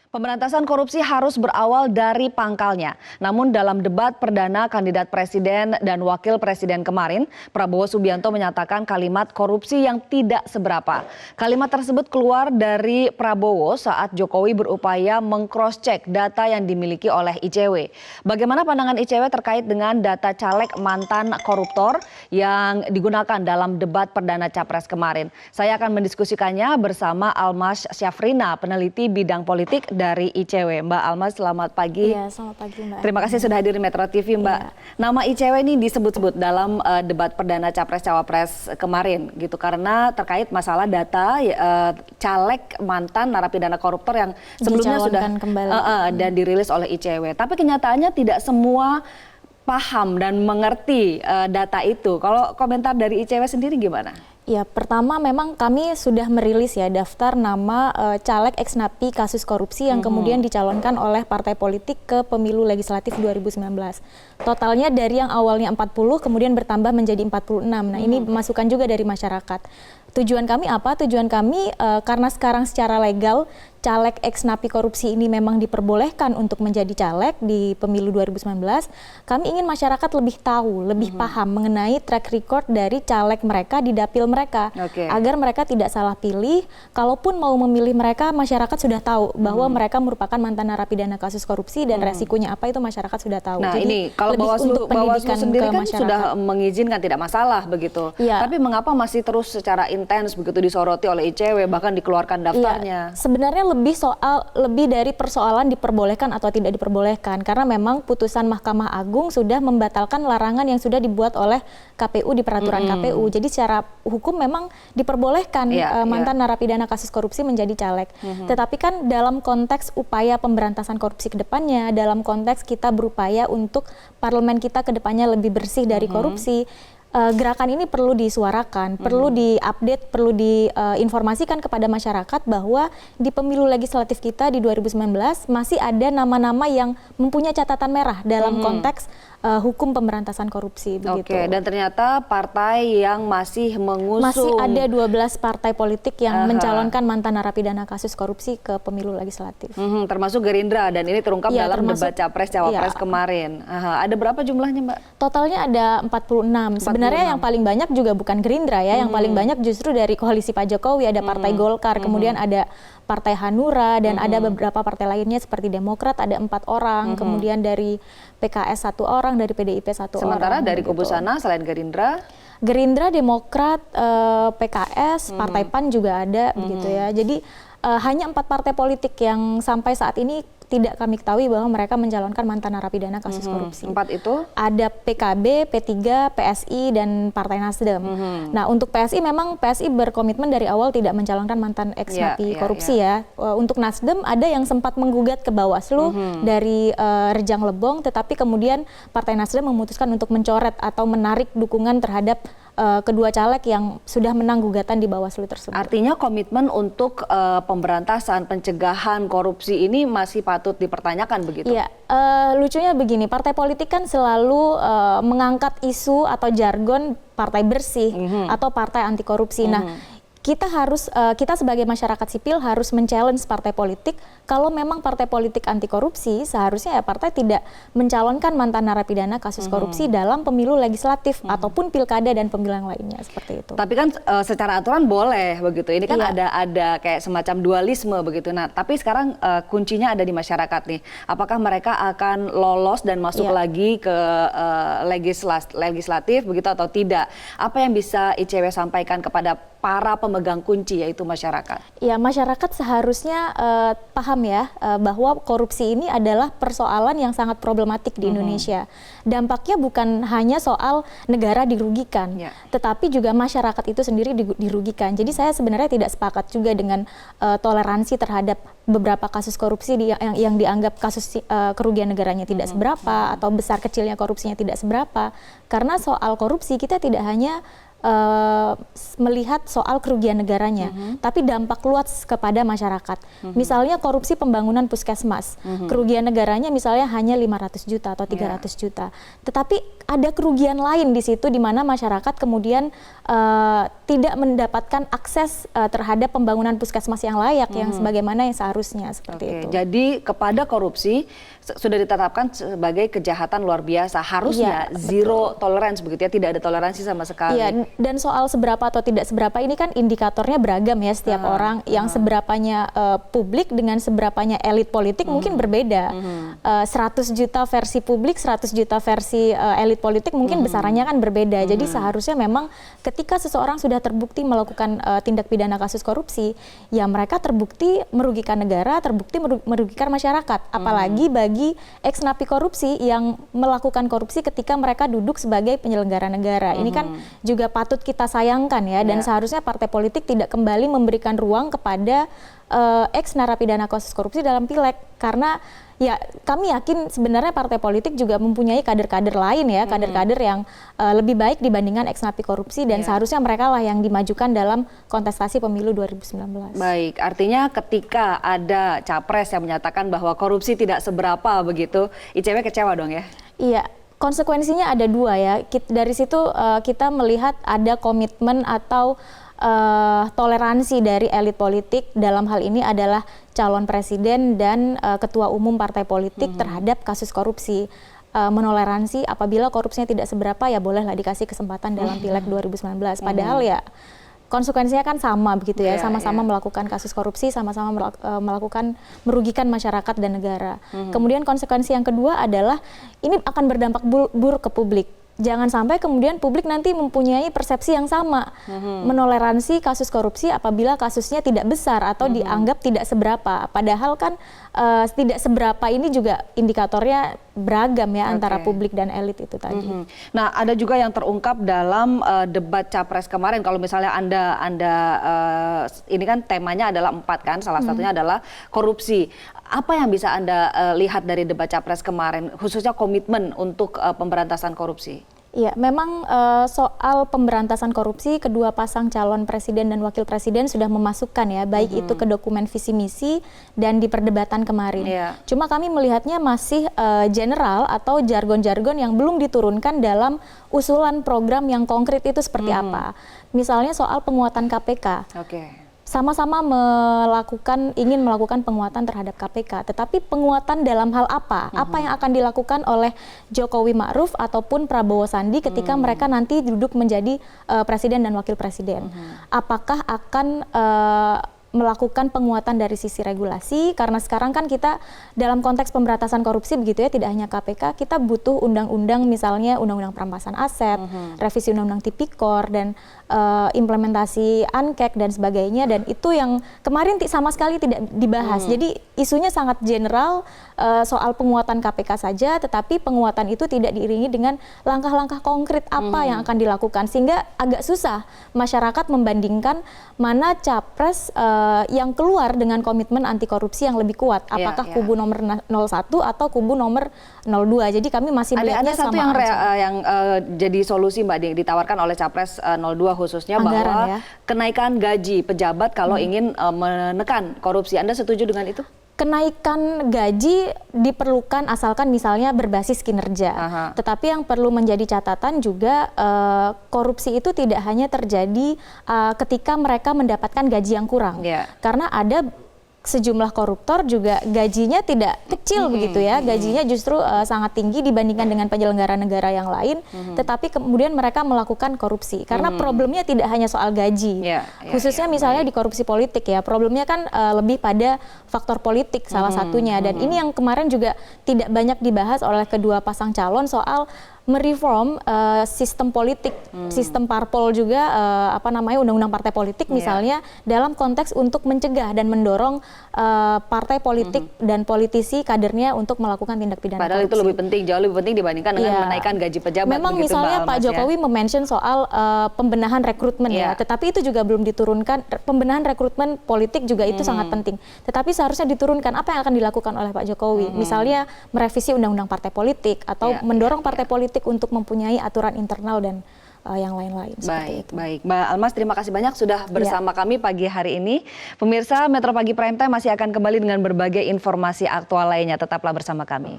Pemberantasan korupsi harus berawal dari pangkalnya. Namun dalam debat perdana kandidat presiden dan wakil presiden kemarin, Prabowo Subianto menyatakan kalimat korupsi yang tidak seberapa. Kalimat tersebut keluar dari Prabowo saat Jokowi berupaya meng-cross-check data yang dimiliki oleh ICW. Bagaimana pandangan ICW terkait dengan data caleg mantan koruptor yang digunakan dalam debat perdana Capres kemarin? Saya akan mendiskusikannya bersama Almas Syafrina, peneliti bidang politik dari ICW. Mbak Almas, selamat pagi. Iya, selamat pagi Mbak. Terima kasih sudah hadir di Metro TV, Mbak. Iya. Nama ICW ini disebut-sebut dalam debat perdana Capres-Cawapres kemarin gitu karena terkait masalah data caleg mantan narapidana koruptor yang sebelumnya sudah dan dirilis oleh ICW. Tapi kenyataannya tidak semua paham dan mengerti data itu. Kalau komentar dari ICW sendiri gimana? Ya, pertama memang kami sudah merilis ya daftar nama caleg ex-napi kasus korupsi yang kemudian dicalonkan oleh partai politik ke pemilu legislatif 2019. Totalnya dari yang awalnya 40 kemudian bertambah menjadi 46. Nah, ini masukan juga dari masyarakat. Tujuan kami apa? Tujuan kami karena sekarang secara legal caleg ex-napi korupsi ini memang diperbolehkan untuk menjadi caleg di pemilu 2019, kami ingin masyarakat lebih tahu, lebih paham mengenai track record dari caleg mereka di dapil mereka, agar mereka tidak salah pilih. Kalaupun mau memilih mereka, masyarakat sudah tahu bahwa mereka merupakan mantan narapidana kasus korupsi dan resikonya apa itu masyarakat sudah tahu. Nah, jadi ini kalau Bawaslu sendiri kan sudah mengizinkan tidak masalah begitu. Ya. Tapi mengapa masih terus secara intens begitu disoroti oleh ICW bahkan dikeluarkan daftarnya? Ya, sebenarnya lebih dari persoalan diperbolehkan atau tidak diperbolehkan, karena memang putusan Mahkamah Agung sudah membatalkan larangan yang sudah dibuat oleh KPU di peraturan KPU. Jadi secara hukum memang diperbolehkan mantan narapidana kasus korupsi menjadi caleg. Tetapi kan dalam konteks upaya pemberantasan korupsi ke depannya, dalam konteks kita berupaya untuk parlemen kita ke depannya lebih bersih dari korupsi, gerakan ini perlu disuarakan, perlu diupdate, perlu diinformasikan kepada masyarakat bahwa di pemilu legislatif kita di 2019 masih ada nama-nama yang mempunyai catatan merah dalam konteks hukum pemberantasan korupsi. Begitu. Oke, dan ternyata partai yang masih mengusung. Masih ada 12 partai politik yang mencalonkan mantan narapidana kasus korupsi ke pemilu legislatif. Termasuk Gerindra, dan ini terungkap dalam debat Capres-Cawapres kemarin. Ada berapa jumlahnya, Mbak? Totalnya ada 46. Sebenarnya yang paling banyak juga bukan Gerindra ya, yang paling banyak justru dari koalisi Pak Jokowi, ada Partai Golkar, kemudian ada Partai Hanura, dan ada beberapa partai lainnya seperti Demokrat ada 4 orang, kemudian dari PKS 1 orang, dari PDIP 1 orang. Sementara dari kubu sana selain Gerindra, Demokrat, PKS, Partai PAN juga ada begitu ya. Jadi hanya 4 partai politik yang sampai saat ini tidak kami ketahui bahwa mereka mencalonkan mantan narapidana kasus korupsi. 4 itu? Ada PKB, P3, PSI, dan Partai Nasdem. Nah, untuk PSI memang PSI berkomitmen dari awal tidak mencalonkan mantan ex-napi korupsi ya. Untuk Nasdem ada yang sempat menggugat ke Bawaslu dari Rejang Lebong, tetapi kemudian Partai Nasdem memutuskan untuk mencoret atau menarik dukungan terhadap kedua caleg yang sudah menang gugatan di Bawaslu tersebut. Artinya komitmen untuk pemberantasan, pencegahan korupsi ini masih patut dipertanyakan begitu? Iya, lucunya begini, partai politik kan selalu mengangkat isu atau jargon partai bersih atau partai anti korupsi. Nah, kita sebagai masyarakat sipil harus men-challenge partai politik. Kalau memang partai politik anti korupsi, seharusnya ya partai tidak mencalonkan mantan narapidana kasus korupsi dalam pemilu legislatif ataupun pilkada dan pemilu yang lainnya seperti itu. Tapi kan secara aturan boleh begitu. Ini kan ada kayak semacam dualisme begitu. Nah, tapi sekarang kuncinya ada di masyarakat nih. Apakah mereka akan lolos dan masuk lagi ke legislatif begitu atau tidak? Apa yang bisa ICW sampaikan kepada para pemegang kunci yaitu masyarakat? Ya, masyarakat seharusnya paham ya bahwa korupsi ini adalah persoalan yang sangat problematik di Indonesia. Dampaknya bukan hanya soal negara dirugikan, tetapi juga masyarakat itu sendiri dirugikan. Jadi saya sebenarnya tidak sepakat juga dengan toleransi terhadap beberapa kasus korupsi yang dianggap kasus kerugian negaranya tidak seberapa atau besar kecilnya korupsinya tidak seberapa. Karena soal korupsi kita tidak hanya melihat soal kerugian negaranya, tapi dampak luas kepada masyarakat. Misalnya korupsi pembangunan puskesmas, kerugian negaranya misalnya hanya 500 juta atau 300 juta. Tetapi ada kerugian lain di situ di mana masyarakat kemudian tidak mendapatkan akses terhadap pembangunan puskesmas yang layak yang sebagaimana yang seharusnya seperti itu. Jadi kepada korupsi sudah ditetapkan sebagai kejahatan luar biasa, harusnya zero tolerance begitu ya, tidak ada toleransi sama sekali. Iya, dan soal seberapa atau tidak seberapa ini kan indikatornya beragam ya setiap orang. Yang seberapanya publik dengan seberapanya elit politik mungkin berbeda. 100 juta versi publik, 100 juta versi elit politik mungkin besarannya kan berbeda. Jadi seharusnya memang ketika seseorang sudah terbukti melakukan tindak pidana kasus korupsi, ya mereka terbukti merugikan negara, terbukti merugikan masyarakat. Apalagi bagi ex-napi korupsi yang melakukan korupsi ketika mereka duduk sebagai penyelenggara negara. Ini kan juga patut kita sayangkan ya, dan seharusnya partai politik tidak kembali memberikan ruang kepada ex-narapidana kasus korupsi dalam pileg, karena ya kami yakin sebenarnya partai politik juga mempunyai kader-kader lain ya, kader-kader yang lebih baik dibandingkan ex-napi korupsi, dan seharusnya mereka lah yang dimajukan dalam kontestasi pemilu 2019. Baik, artinya ketika ada capres yang menyatakan bahwa korupsi tidak seberapa begitu, ICW kecewa dong ya? Iya, konsekuensinya ada dua ya. Dari situ kita melihat ada komitmen atau toleransi dari elit politik, dalam hal ini adalah calon presiden dan ketua umum partai politik terhadap kasus korupsi. Menoleransi apabila korupsinya tidak seberapa, ya bolehlah dikasih kesempatan dalam pileg 2019. Padahal ya konsekuensinya kan sama begitu ya, sama-sama melakukan kasus korupsi, sama-sama melakukan merugikan masyarakat dan negara. Kemudian konsekuensi yang kedua adalah ini akan berdampak buruk ke publik. Jangan sampai kemudian publik nanti mempunyai persepsi yang sama, menoleransi kasus korupsi apabila kasusnya tidak besar atau dianggap tidak seberapa. Padahal kan tidak seberapa ini juga indikatornya beragam ya antara publik dan elit itu tadi. Nah, ada juga yang terungkap dalam debat capres kemarin. Kalau misalnya Anda ini kan temanya adalah 4 kan, salah satunya adalah korupsi. Apa yang bisa Anda lihat dari debat capres kemarin, khususnya komitmen untuk pemberantasan korupsi? Iya, memang soal pemberantasan korupsi kedua pasang calon presiden dan wakil presiden sudah memasukkan ya, baik itu ke dokumen visi misi dan di perdebatan kemarin. Cuma kami melihatnya masih general atau jargon-jargon yang belum diturunkan dalam usulan program yang konkret itu seperti apa. Misalnya soal penguatan KPK. Sama-sama ingin melakukan penguatan terhadap KPK, tetapi penguatan dalam hal apa? Apa yang akan dilakukan oleh Jokowi Ma'ruf ataupun Prabowo Sandi ketika mereka nanti duduk menjadi presiden dan wakil presiden? Apakah akan melakukan penguatan dari sisi regulasi, karena sekarang kan kita dalam konteks pemberantasan korupsi begitu ya, tidak hanya KPK, kita butuh undang-undang, misalnya undang-undang perampasan aset, revisi undang-undang tipikor, dan implementasi ANKEK dan sebagainya, dan itu yang kemarin sama sekali tidak dibahas. Jadi isunya sangat general soal penguatan KPK saja, tetapi penguatan itu tidak diiringi dengan langkah-langkah konkret apa yang akan dilakukan, sehingga agak susah masyarakat membandingkan mana capres yang keluar dengan komitmen anti korupsi yang lebih kuat, apakah kubu nomor 01 atau kubu nomor 02. Jadi kami masih melihatnya ada satu sama yang jadi solusi Mbak Ding, ditawarkan oleh capres 02 khususnya, anggaran, bahwa ya, kenaikan gaji pejabat kalau ingin menekan korupsi. Anda setuju dengan itu? Kenaikan gaji diperlukan asalkan misalnya berbasis kinerja. Tetapi yang perlu menjadi catatan juga, korupsi itu tidak hanya terjadi ketika mereka mendapatkan gaji yang kurang. Karena ada sejumlah koruptor juga gajinya tidak kecil begitu ya, gajinya justru sangat tinggi dibandingkan dengan penyelenggara negara yang lain, tetapi kemudian mereka melakukan korupsi karena problemnya tidak hanya soal gaji, khususnya misalnya di korupsi politik ya, problemnya kan lebih pada faktor politik salah satunya, dan ini yang kemarin juga tidak banyak dibahas oleh kedua pasang calon soal mereform sistem politik, sistem parpol juga, undang-undang partai politik misalnya, dalam konteks untuk mencegah dan mendorong partai politik dan politisi kadernya untuk melakukan tindak pidana Padahal korupsi. Itu lebih penting, jauh lebih penting dibandingkan dengan menaikkan gaji pejabat. Memang begitu, misalnya Mbak Pak Jokowi mention soal pembenahan rekrutmen ya, tetapi itu juga belum diturunkan. Pembenahan rekrutmen politik juga itu sangat penting. Tetapi seharusnya diturunkan apa yang akan dilakukan oleh Pak Jokowi. Misalnya merevisi undang-undang partai politik atau mendorong partai politik untuk mempunyai aturan internal dan yang lain-lain. Baik. Mbak Almas, terima kasih banyak sudah bersama kami pagi hari ini. Pemirsa, Metro Pagi Prime Time masih akan kembali dengan berbagai informasi aktual lainnya. Tetaplah bersama kami.